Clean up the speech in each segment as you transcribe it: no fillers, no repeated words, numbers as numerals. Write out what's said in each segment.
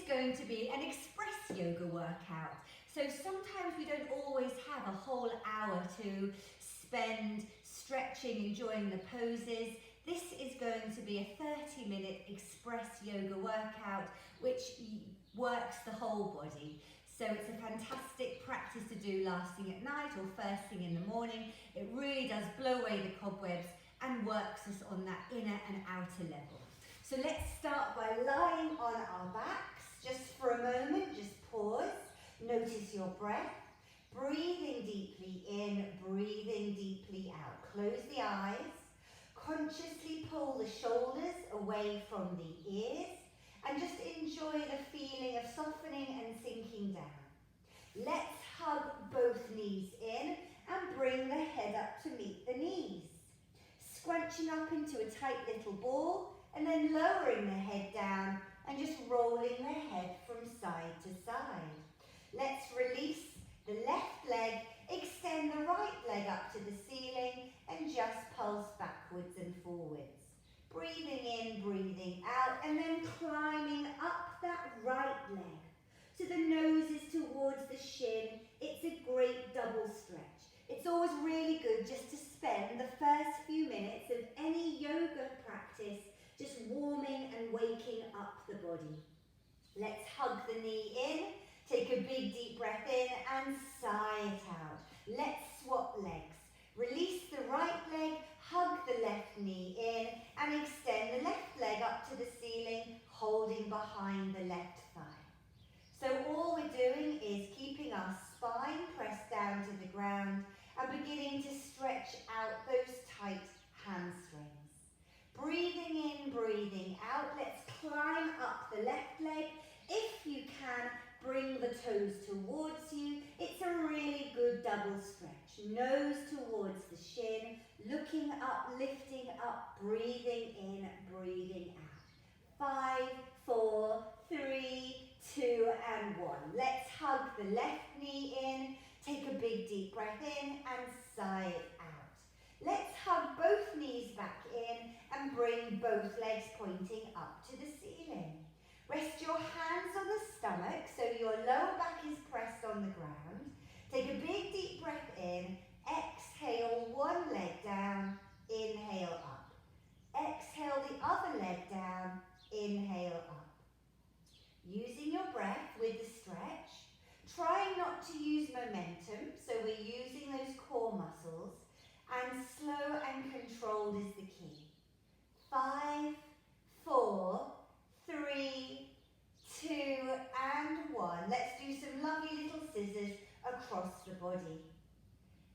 going to be an express yoga workout. So sometimes we don't always have a whole hour to spend stretching, enjoying the poses. This is going to be a 30-minute express yoga workout which works the whole body. So it's a fantastic practice to do last thing at night or first thing in the morning. It really does blow away the cobwebs and works us on that inner and outer level. So let's start by lying on our backs just for a moment. Just pause, notice your breath, breathing deeply in, breathing deeply out. Close the eyes, consciously pull the shoulders away from the ears and just enjoy the feeling of softening and sinking down. Let's hug both knees in and bring the head up to meet the knees. Scrunching up into a tight little ball and then lowering the head down and just rolling the head from side to side. Let's release the left leg, extend the right leg up to the ceiling and just pulse backwards and forwards. Breathing in, breathing out, and then climbing up that right leg. So the nose is towards the shin. It's a great double stretch. It's always really good just to spend the first few minutes of any yoga practice just warming and waking up the body. Let's hug the knee in, take a big deep breath in and sigh it out. Let's swap legs. Release the right leg, hug the left knee in and extend the left leg up to the ceiling, holding behind the left thigh. So all we're doing is keeping our spine pressed down to the ground and beginning to stretch out those tight hamstrings. Breathing in, breathing out. Let's climb up the left leg. If you can, bring the toes towards you. It's a really good double stretch. Nose towards the shin, looking up, lifting up, breathing in, breathing out. 5, 4, 3, 2 and 1. Let's hug the left knee in, take a big deep breath in and sigh it out. Let's hug both knees back in and bring both legs pointing up to the ceiling. Rest your hands on the stomach so your lower back is pressed on the ground. Take a big deep breath in, exhale one leg down, inhale up. Exhale the other leg down, inhale up. Using your breath with the stretch, trying not to use momentum, so we're using those core muscles, and slow and controlled is the key. 5, 4, 3, 2 and 1. Let's do some lovely little scissors across the body.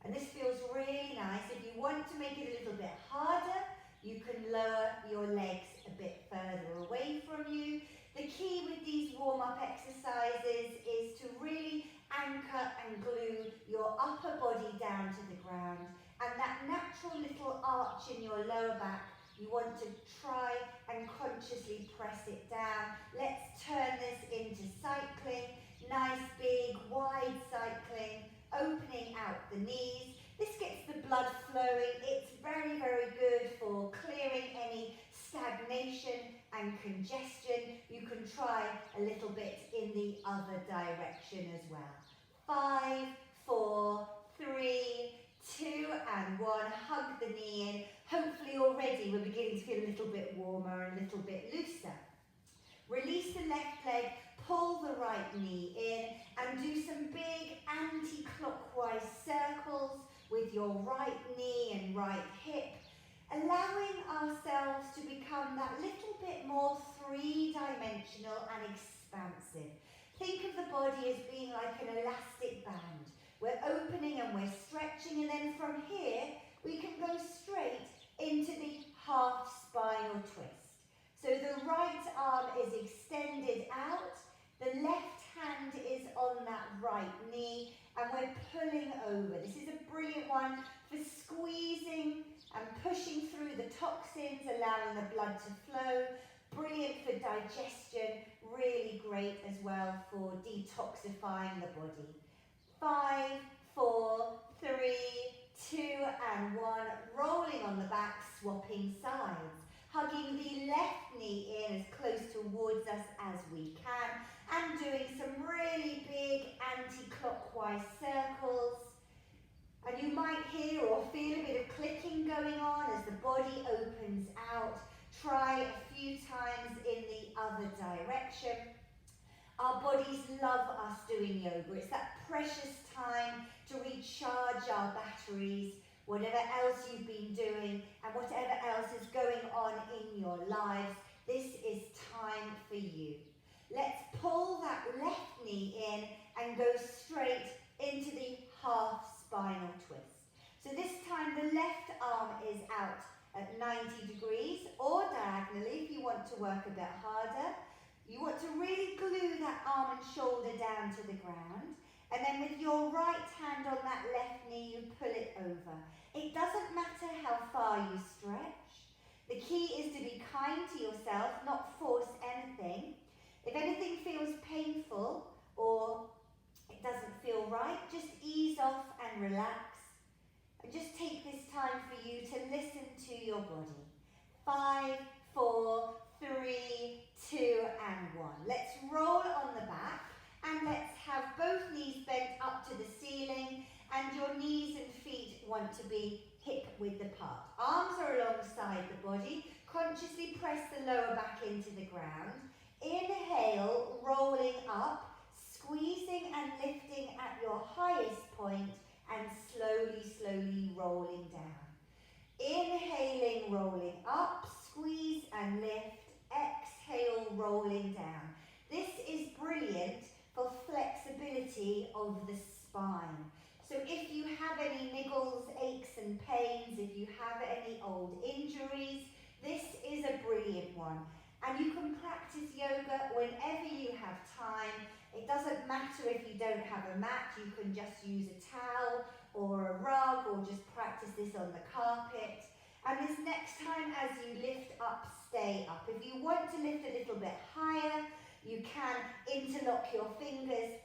And this feels really nice. If you want to make it a little bit harder, you can lower your legs a bit further away from you. The key with these warm-up exercises is to really anchor and glue your upper body down to the ground. And that natural little arch in your lower back, you want to try and consciously press it down. Let's turn this into cycling. Nice, big, wide cycling, opening out the knees. This gets the blood flowing. It's very, very good for clearing any stagnation and congestion. You can try a little bit in the other direction as well. 5, 4, 3, 2 and 1. Hug the knee in. Hopefully already we're beginning to feel a little bit warmer and a little bit looser. Release the left leg, pull the right knee in and do some big anti-clockwise circles with your right knee and right hip, allowing ourselves to become that little bit more three-dimensional and expansive. Think of the body as being like an elastic band. We're opening and we're stretching, and then from here we can go straight into the half spinal twist. So the right arm is extended out, the left hand is on that right knee, and we're pulling over. This is a brilliant one for squeezing and pushing through the toxins, allowing the blood to flow. Brilliant for digestion, really great as well for detoxifying the body. 5, 4, 3, 2 and 1. Rolling on the back, swapping sides. hugging the left knee in as close towards us as we can, and doing some really big anti-clockwise circles. And you might hear or feel a bit of clicking going on as the body opens out. Try a few times in the other direction. Our bodies love us doing yoga. It's that precious time to recharge our batteries, whatever else you've been doing and whatever else is going on in your lives. This is time for you. Let's pull that left knee in and go straight into the half spinal twist. So this time the left arm is out at 90 degrees or diagonally if you want to work a bit harder. You want to really glue that arm and shoulder down to the ground, and then with your right hand on that left knee you pull it over. It doesn't matter how far you stretch. The key is to be kind to yourself, not force anything. If anything feels painful or it doesn't feel right, just ease off and relax. And just take this time for you to listen to your body. 5, 4, 3, 2 and 1. Let's roll on the back and let's have both knees bent up to the ceiling and your knees and feet want to be hip width apart. Arms are alongside the body. Consciously press the lower back into the ground. Inhale, rolling up, squeezing and lifting at your highest point and slowly rolling down. Inhaling, rolling up, squeeze and lift. Exhale, rolling down. This is brilliant for flexibility of the spine. So if you have any niggles, aches and pains, if you have any old injuries, this is a brilliant one. And you can practice yoga whenever you have time. It doesn't matter if you don't have a mat, you can just use a towel or a rug or just practice this on the carpet. And this next time as you lift up, stay up. If you want to lift a little bit higher, you can interlock your fingers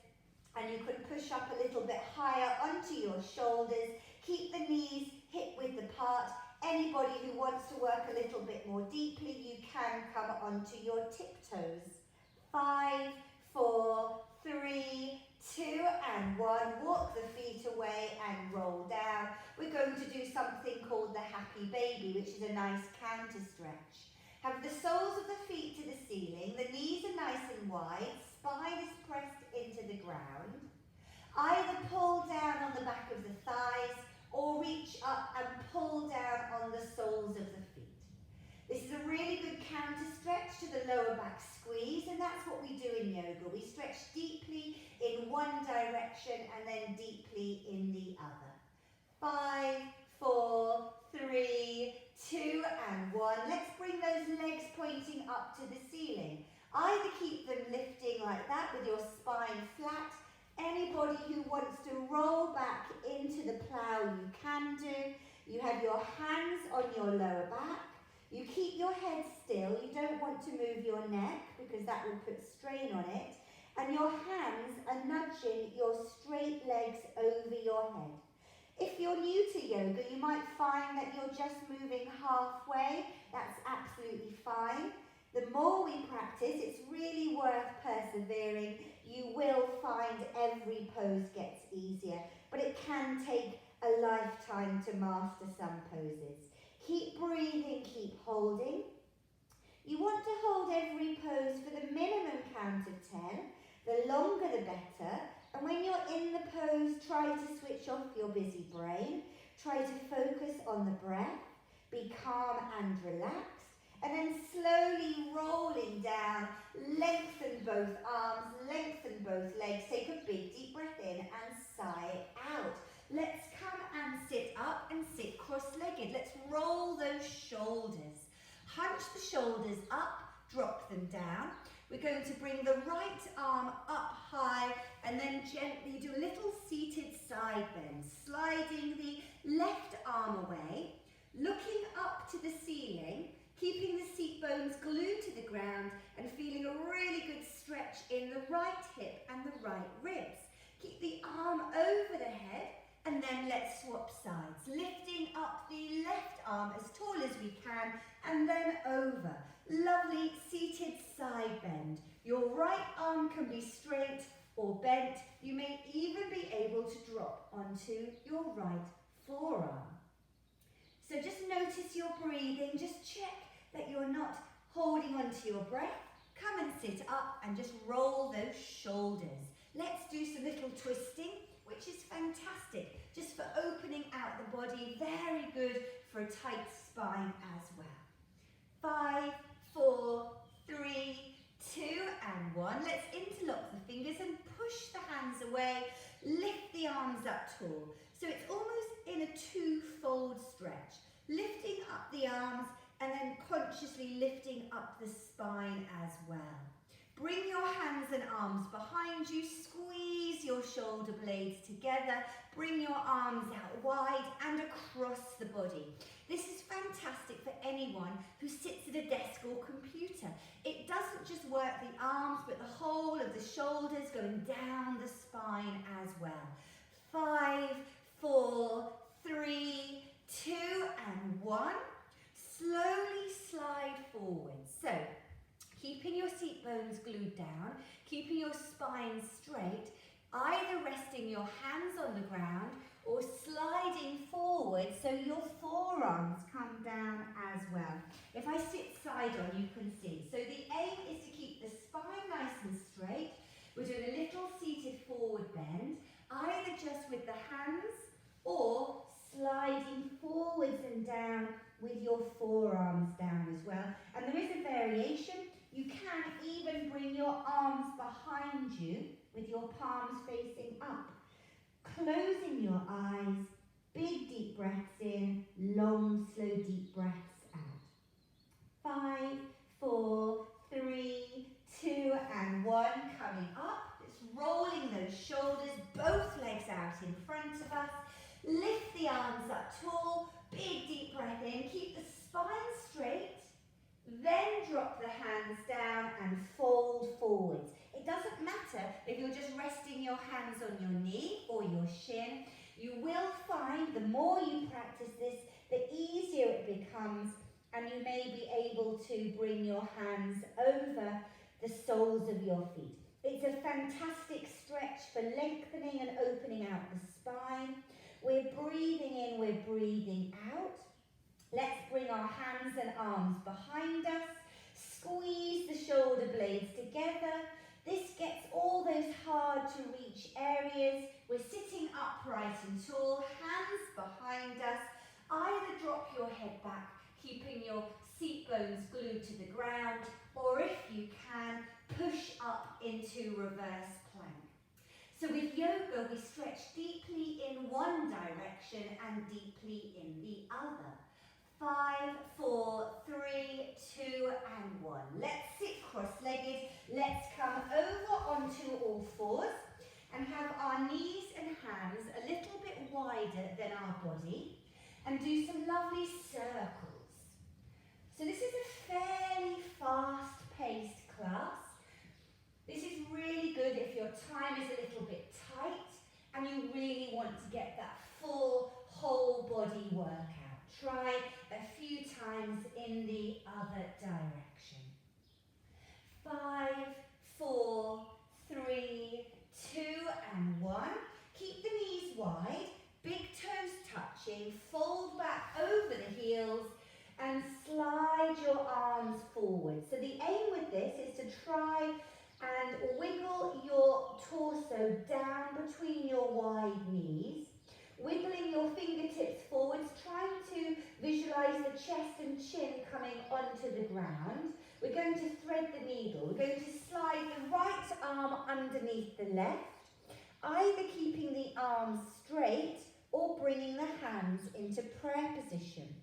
and you can push up a little bit higher onto your shoulders. Keep the knees hip width apart. Anybody who wants to work a little bit more deeply, you can come onto your tiptoes. 5, 4, 3, 2 and 1. Walk the feet away and roll down. We're going to do something called the happy baby, which is a nice counter stretch. Have the soles of the feet to the ceiling, the knees are nice and wide, spine is pressed into the ground. Either pull down on the back of the thighs or reach up and pull down on the soles of the feet. This is a really good counter stretch to the lower back squeeze, and that's what we do in yoga. We stretch deeply in one direction and then deeply in the other. 5, 4, 3, 2 and 1. Let's bring those legs pointing up to the ceiling. Either keep them lifting like that with your spine flat. Anybody who wants to roll back into the plough, you can do. You have your hands on your lower back. You keep your head still. You don't want to move your neck because that will put strain on it. And your hands are nudging your straight legs over your head. If you're new to yoga, you might find that you're just moving halfway. That's absolutely fine. The more we practice, it's really worth persevering. You will find every pose gets easier, but it can take a lifetime to master some poses. Keep breathing, keep holding. You want to hold every pose for the minimum count of 10. The longer the better. And when you're in the pose, try to switch off your busy brain. Try to focus on the breath. Be calm and relaxed. And then slowly rolling down, lengthen both arms, lengthen both legs. Take a big deep breath in and sigh out. Let's come and sit up and sit cross-legged. Let's roll those shoulders. Hunch the shoulders up, drop them down. We're going to bring the right arm up high and then gently do a little seated side bend, sliding the left arm away, looking up to the ceiling, keeping the seat bones glued to the ground and feeling a really good stretch in the right hip and the right ribs. Keep the arm over the head, And then let's swap sides, lifting up the left arm as tall as we can and then over. Lovely seated side bend. Your right arm can be straight or bent. You may even be able to drop onto your right forearm. So just notice your breathing, just check that you're not holding onto your breath. Come and sit up and just roll those shoulders. Let's do some little twisting, which is fantastic, just for opening out the body. Very good for a tight spine as well. 5, 4, 3, 2 and 1. Let's interlock the fingers and push the hands away. Lift the arms up tall. So it's almost in a two-fold stretch. Lifting up the arms and then consciously lifting up the spine as well. Bring your hands and arms behind you. Squeeze your shoulder blades together. Bring your arms out wide and across the body. This is fantastic for anyone who sits at a desk or computer. It doesn't just work the arms, but the whole of the shoulders going down the spine as well. 5, 4, 3, 2 and 1. Slowly slide forward. So, keeping your seat bones glued down, keeping your spine straight, either resting your hands on the ground or sliding forward so your forearms come down as well. If I sit side on, you can see. So the aim is to keep the spine nice and straight. We're doing a little seated forward bend, either just with the hands or sliding forwards and down with your forearms down as well. And there is a variation. You can even bring your arms behind you with your palms facing up. Closing your eyes, big deep breaths in, long slow deep breaths out. 5, 4, 3, 2 and 1. Coming up, just rolling those shoulders, both legs out in front of us. Lift the arms up tall, big deep breath in, keep the spine straight, then drop the hands down and fold forwards. It doesn't matter if you're just resting your hands on your knee or your shin. You will find the more you practice this, the easier it becomes, and you may be able to bring your hands over the soles of your feet. It's a fantastic stretch for lengthening and opening out the spine. We're breathing in, we're breathing out. Let's bring our hands and arms behind us. Squeeze the shoulder blades together. This gets all those hard to reach areas. We're sitting upright and tall, hands behind us. Either drop your head back, keeping your seat bones glued to the ground, or if you can, push up into reverse plank. So with yoga, we stretch deeply in one direction and deeply in the other. 5, 4, 3, 2 and 1. Let's sit cross-legged. Let's come over onto all fours and have our knees and hands a little bit wider than our body and do some lovely circles. So this is a fairly fast-paced class. This is really good if your time is a little bit tight and you really want to get that full whole body workout. Try a few times in the other direction. 5, 4, 3, 2 and 1. Keep the knees wide, big toes touching, fold back over the heels and slide your arms forward. So the aim with this is to try and wiggle your torso down between your wide knees, wiggling your fingertips forwards, trying to visualize the chest and chin coming onto the ground. We're going to thread the needle. We're going to slide the right arm underneath the left, either keeping the arms straight or bringing the hands into prayer position.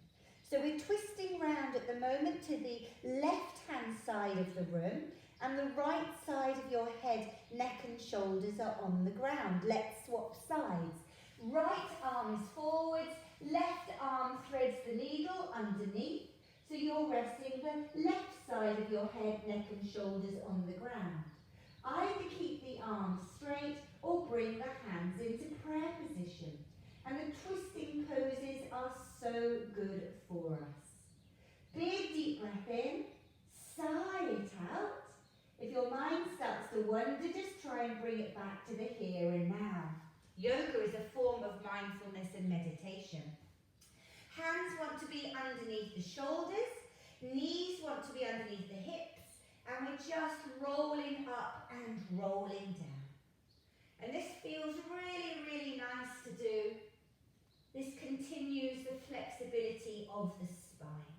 So we're twisting round at the moment to the left-hand side of the room, and the right side of your head, neck and shoulders are on the ground. Let's swap sides. Right arm is forwards, left arm threads the needle underneath, so you're resting the left side of your head, neck and shoulders on the ground. Either keep the arms straight or bring the hands into prayer position. And the twisting poses are so good for us. Big deep breath in, sigh it out. If your mind starts to wander, just try and bring it back to the here and now. Yoga is a form of mindfulness and meditation. Hands want to be underneath the shoulders, knees want to be underneath the hips, and we're just rolling up and rolling down. And this feels really, really nice to do. This continues the flexibility of the spine.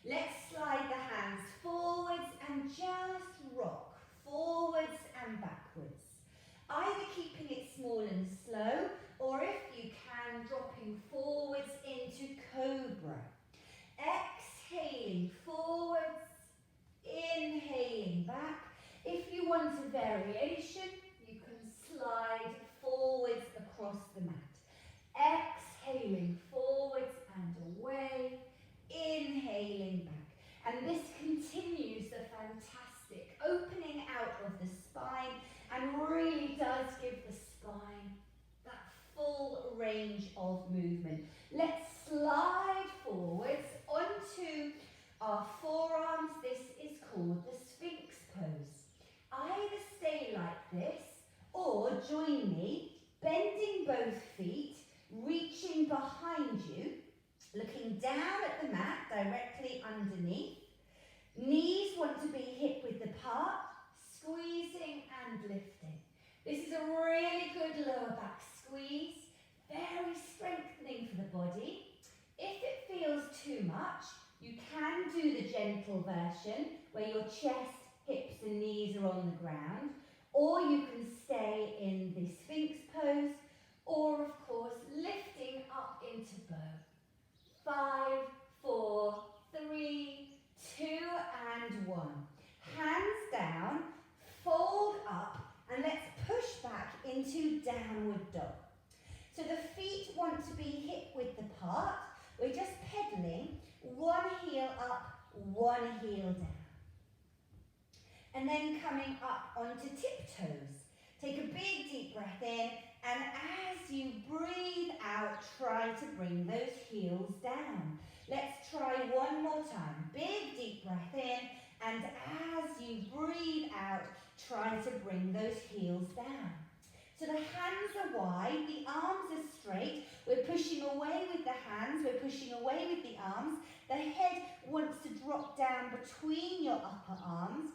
Let's slide the hands forwards and just rock, forwards and backwards. Either keeping it small and slow, or if you can, dropping forwards into cobra. Exhaling forwards, inhaling back. If you want a variation, you can slide forwards across the mat. Exhaling forwards and away, inhaling back. And this continues the fantastic opening out of the spine and really does give the spine that full range of movement. Let's slide forwards onto our forearms. This is called the Sphinx pose. Either stay like this or join me, bending both feet, reaching behind you, looking down at the mat directly underneath. Knees want to be hip width apart, squeezing and lifting. This is a really good lower back squeeze, very strengthening for the body. If it feels too much, you can do the gentle version where your chest, hips and knees are on the ground, or you can stay in the Sphinx pose, or of course lifting up into bow. 5, 4, 3, 2 and 1. Hands down, fold up, and let's push back into downward dog. So the feet want to be hip width apart. We're just pedaling, one heel up, one heel down. And then coming up onto tiptoes. Take a big deep breath in, and as you breathe out, try to bring those heels down. Let's try one more time. Big deep breath in, and as you breathe out, try to bring those heels down. So the hands are wide, the arms are straight. We're pushing away with the hands, we're pushing away with the arms. The head wants to drop down between your upper arms,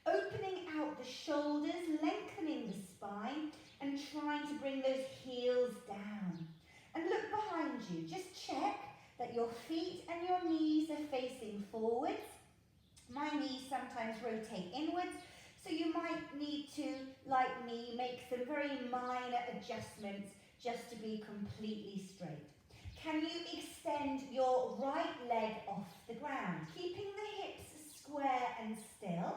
opening out the shoulders, lengthening the spine, and trying to bring those heels down. And look behind you, just check that your feet and your knees are facing forwards. My knees sometimes rotate inwards, so you might need to, like me, make some very minor adjustments just to be completely straight. Can you extend your right leg off the ground, keeping the hips square and still?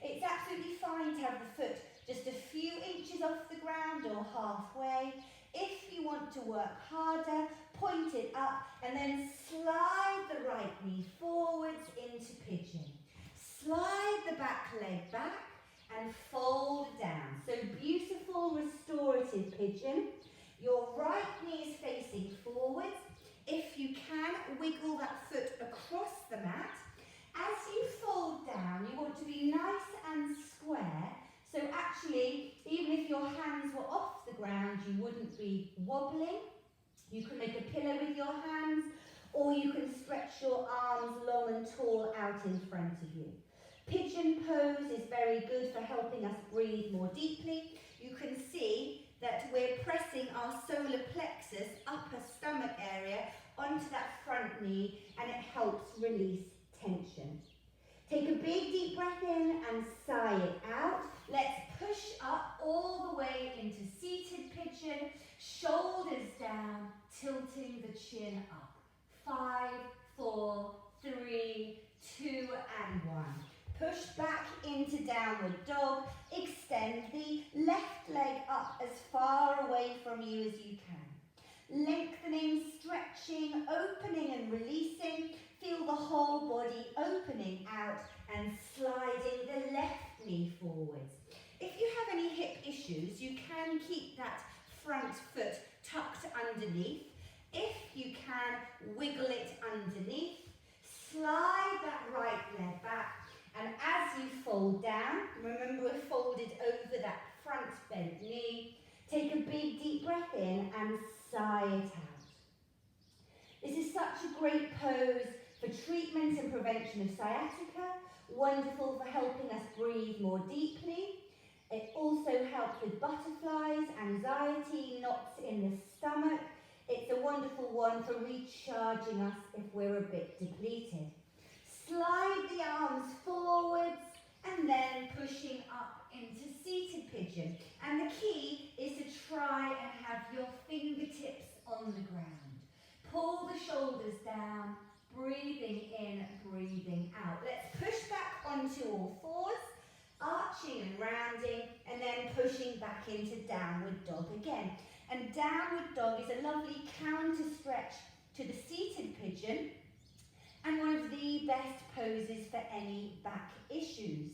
It's absolutely fine to have the foot just a few inches off the ground or halfway. If you want to work harder, point it up and then slide the right knee forwards into pigeon. Slide the back leg back and fold down. So beautiful restorative pigeon. Your right knee is facing forwards. If you can, wiggle that foot across the mat. As you fold down, you want to be nice and square. So actually, even if your hands were off the ground, you wouldn't be wobbling. You can make a pillow with your hands, or you can stretch your arms long and tall out in front of you. Pigeon pose is very good for helping us breathe more deeply. You can see that we're pressing our solar plexus, upper stomach area, onto that front knee, and it helps release tension. Take a big deep breath in and sigh it out. Let's push up all the way into seated pigeon, shoulders down, tilting the chin up. 5, 4, 3, 2 and 1. Push back into downward dog. Extend the left leg up as far away from you as you can. Lengthening, stretching, opening and releasing. Feel the whole body opening out and sliding the left knee forwards. If you have any hip issues, you can keep that front foot tucked underneath. If you can, wiggle it underneath. Slide that right leg back, and as you fold down, remember we're folded over that front bent knee, take a big deep breath in and sigh it out. This is such a great pose for treatment and prevention of sciatica, wonderful for helping us breathe more deeply. It also helps with butterflies, anxiety, knots in the stomach. It's a wonderful one for recharging us if we're a bit depleted. Slide the arms forwards and then pushing up into seated pigeon. And the key is to try and have your fingertips on the ground. Pull the shoulders down, breathing in, breathing out. Let's push back onto all fours, arching and rounding, and then pushing back into downward dog again. And downward dog is a lovely counter stretch to the seated pigeon and one of the best poses for any back issues.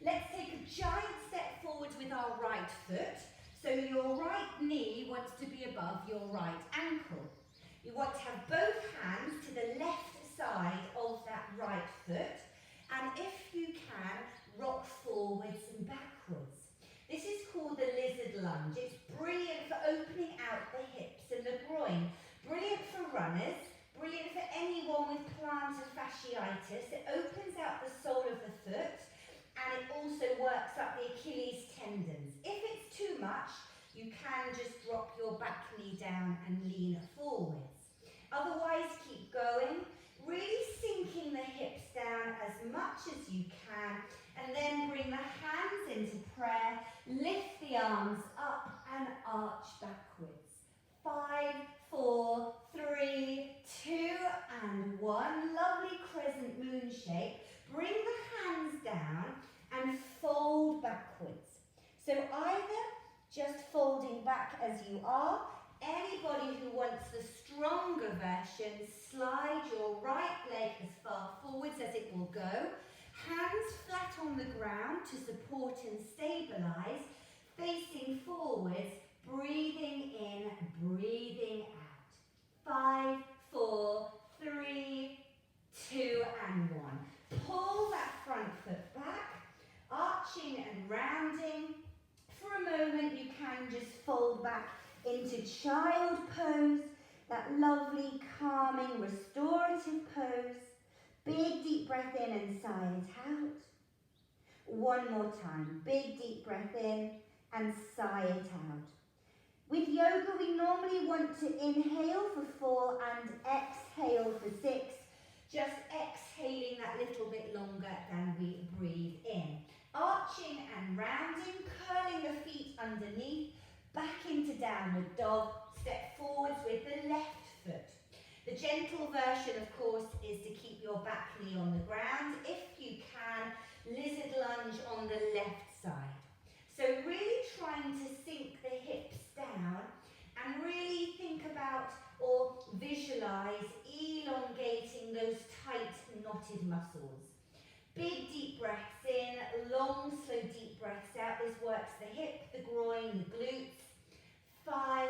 Let's take a giant step forward with our right foot. So your right knee wants to be above your right ankle. You want to have both hands to the left side of that right foot, and if you can, rock forwards and backwards. This is called the lizard lunge. It's brilliant for opening out the hips and the groin. Brilliant for runners. Brilliant for anyone with plantar fasciitis. It opens out the sole of the foot and it also works up the Achilles tendons. If it's too much, you can just drop your back knee down and lean forwards. Otherwise, keep going. Really sinking the hips down as much as you can, and then bring the hands into prayer. Lift the arms up and arch backwards. 5, 4, 3, 2, and 1. Lovely crescent moon shape. Bring the hands down and fold backwards. So either just folding back as you are. Anybody who wants the stronger version, slide your right leg as far forwards as it will go. Hands flat on the ground to support and stabilise. Facing forwards, breathing in, breathing out. 5, 4, 3, 2, and 1. Pull that front foot back, arching and rounding. For a moment, you can just fold back into child pose, that lovely, calming, restorative pose. Big deep breath in and sigh it out. One more time. Big deep breath in and sigh it out. With yoga, we normally want to inhale for 4 and exhale for 6. Just exhaling that little bit longer than we breathe in. Arching and rounding, curling the feet underneath, back into downward dog. Step forwards with the left foot. The gentle version, of course, is to keep your back knee on the ground. If you can, lizard lunge on the left side. So really trying to sink the hips down and really think about or visualize elongating those tight knotted muscles. Big deep breaths in, long slow deep breaths out. This works the hip, the groin, the glutes. 5,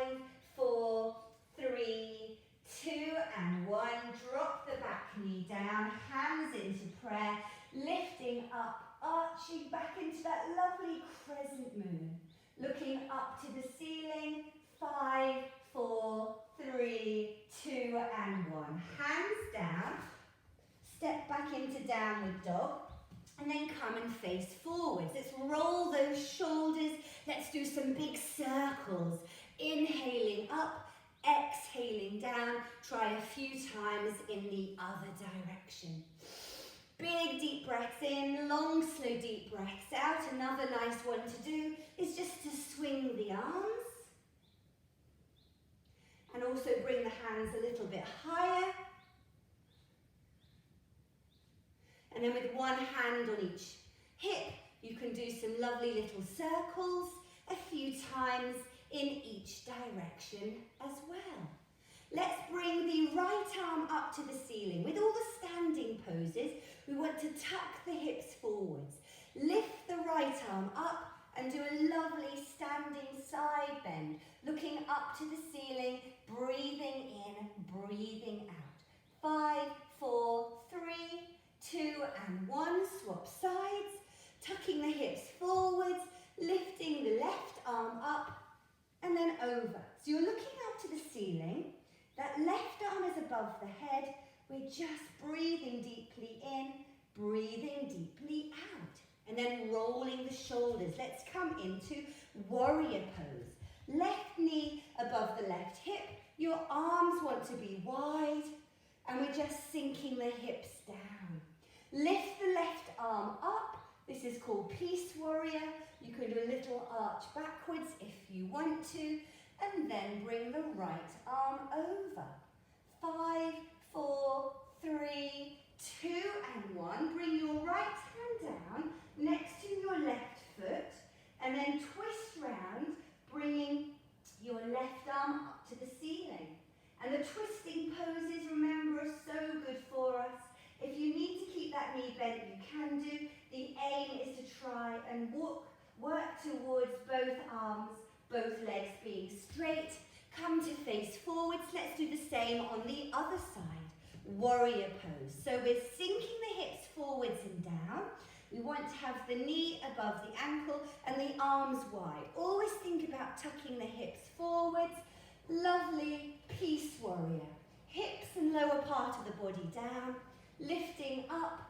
4, 3, 2, and 1. Drop the back knee down, hands into prayer, lifting up, arching back into that lovely crescent moon. Looking up to the ceiling. 5, 4, 3, 2, and 1. Hands down. Step back into downward dog. And then come and face forwards. Let's roll those shoulders. Let's do some big circles. Inhaling up, exhaling down. Try a few times in the other direction. Big deep breaths in, long slow deep breaths out. Another nice one to do is just to swing the arms. And also bring the hands a little bit higher. And then with one hand on each hip, you can do some lovely little circles a few times in each direction as well. Let's bring the right arm up to the ceiling. With all the standing poses, we want to tuck the hips forwards. Lift the right arm up and do a lovely standing side bend, looking up to the ceiling, breathing in, breathing out. 5, 4, 3, 2 and 1. Swap sides, tucking the hips forwards, lifting the left arm up and then over. So you're looking up to the ceiling. That left arm is above the head. We're just breathing deeply in, breathing deeply out. And then rolling the shoulders. Let's come into warrior pose. Left knee above the left hip. Your arms want to be wide. And we're just sinking the hips down. Lift the left arm up. This is called Peace Warrior. You can do a little arch backwards if you want to. And then bring the right arm over. 5, 4, 3, 2 and 1. Bring your right hand down next to your left foot. And then twist round, bringing your left arm up to the ceiling. And the twisting poses, remember, are so good for us. If you need to keep that knee bent, you can do. The aim is to try and work towards both arms, both legs being straight. Come to face forwards. Let's do the same on the other side. Warrior pose. So we're sinking the hips forwards and down. We want to have the knee above the ankle and the arms wide. Always think about tucking the hips forwards. Lovely Peace Warrior. Hips and lower part of the body down. Lifting up,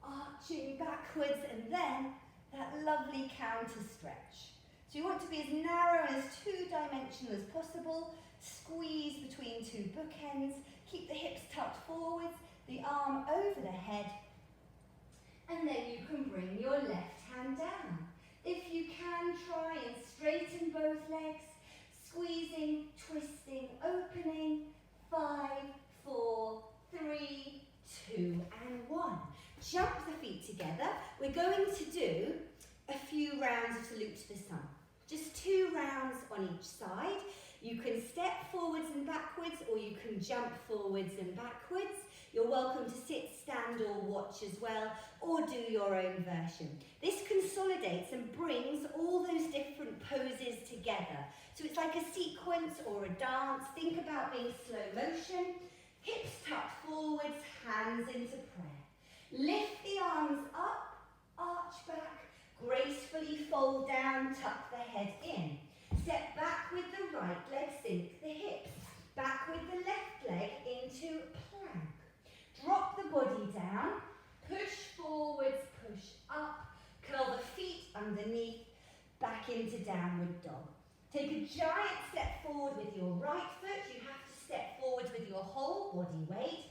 arching backwards, and then that lovely counter stretch. So you want to be as narrow and as two-dimensional as possible. Squeeze between two bookends. Keep the hips tucked forwards, the arm over the head. And then you can bring your left hand down. If you can, try and straighten both legs. Squeezing, twisting, opening. 5, 4, 3, 2 and 1. Jump the feet together. We're going to do a few rounds of salute to the sun. Just 2 rounds on each side. You can step forwards and backwards, or you can jump forwards and backwards. You're welcome to sit, stand or watch as well, or do your own version. This consolidates and brings all those different poses together. So it's like a sequence or a dance. Think about being slow motion. Hips tucked forwards, hands into prayer. Lift the arms up, arch back, gracefully fold down, tuck the head in. Step back with the right leg, sink the hips. Back with the left leg into plank. Drop the body down, push forwards, push up, curl the feet underneath, back into downward dog. Take a giant step forward with your right foot. You have to step forwards with your whole body weight.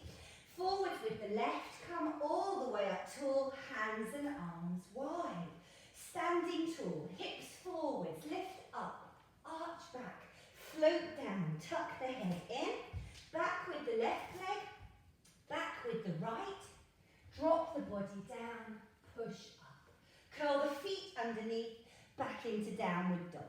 Forwards with the left, come all the way up tall, hands and arms wide. Standing tall, hips forwards, lift up, arch back, float down, tuck the head in, back with the left leg, back with the right, drop the body down, push up. Curl the feet underneath, back into downward dog.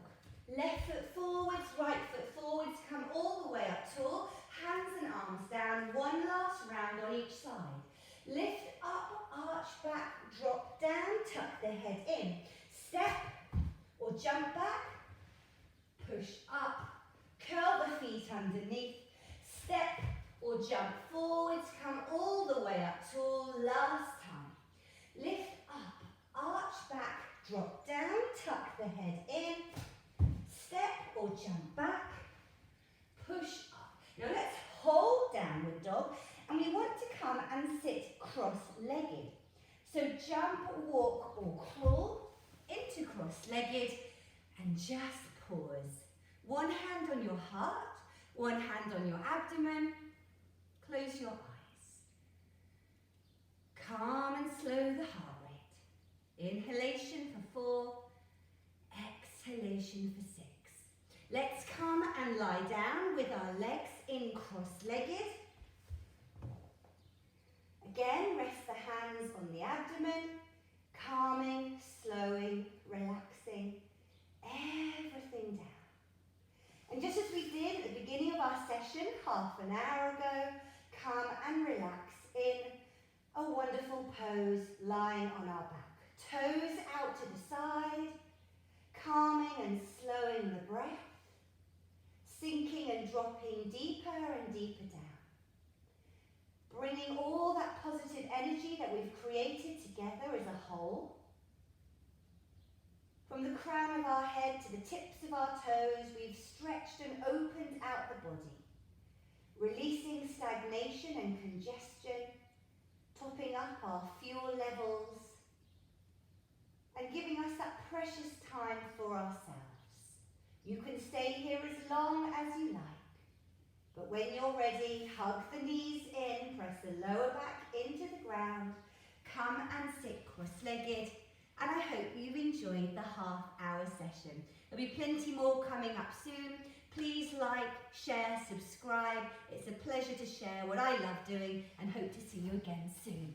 Left foot forwards, right foot forwards, come all the way up tall, hands and arms down, one last round on each side. Lift up, arch back, drop down, tuck the head in. Step or jump back, push up, curl the feet underneath, step or jump forwards, come all the way up tall, last time. Lift up, arch back, drop down, tuck the head in, step or jump back, push up. Now let's hold downward dog, and we want to come and sit cross-legged. So jump, walk or crawl into cross-legged and just pause. One hand on your heart, one hand on your abdomen. Close your eyes. Calm and slow the heart rate. Inhalation for 4, exhalation for 6. Let's come and lie down with our legs in cross-legged. Again, rest the hands on the abdomen, calming, slowing, relaxing everything down. And just as we did at the beginning of our session, half an hour ago, come and relax in a wonderful pose lying on our back. Toes out to the side, calming and slowing the breath, sinking and dropping deeper and deeper down, bringing all that positive energy that we've created together as a whole. From the crown of our head to the tips of our toes, we've stretched and opened out the body, releasing stagnation and congestion, topping up our fuel levels, and giving us that precious time for ourselves. You can stay here as long as you like, but when you're ready, hug the knees in, press the lower back into the ground, come and sit cross-legged, and I hope you've enjoyed the half-hour session. There'll be plenty more coming up soon. Please like, share, subscribe. It's a pleasure to share what I love doing and hope to see you again soon.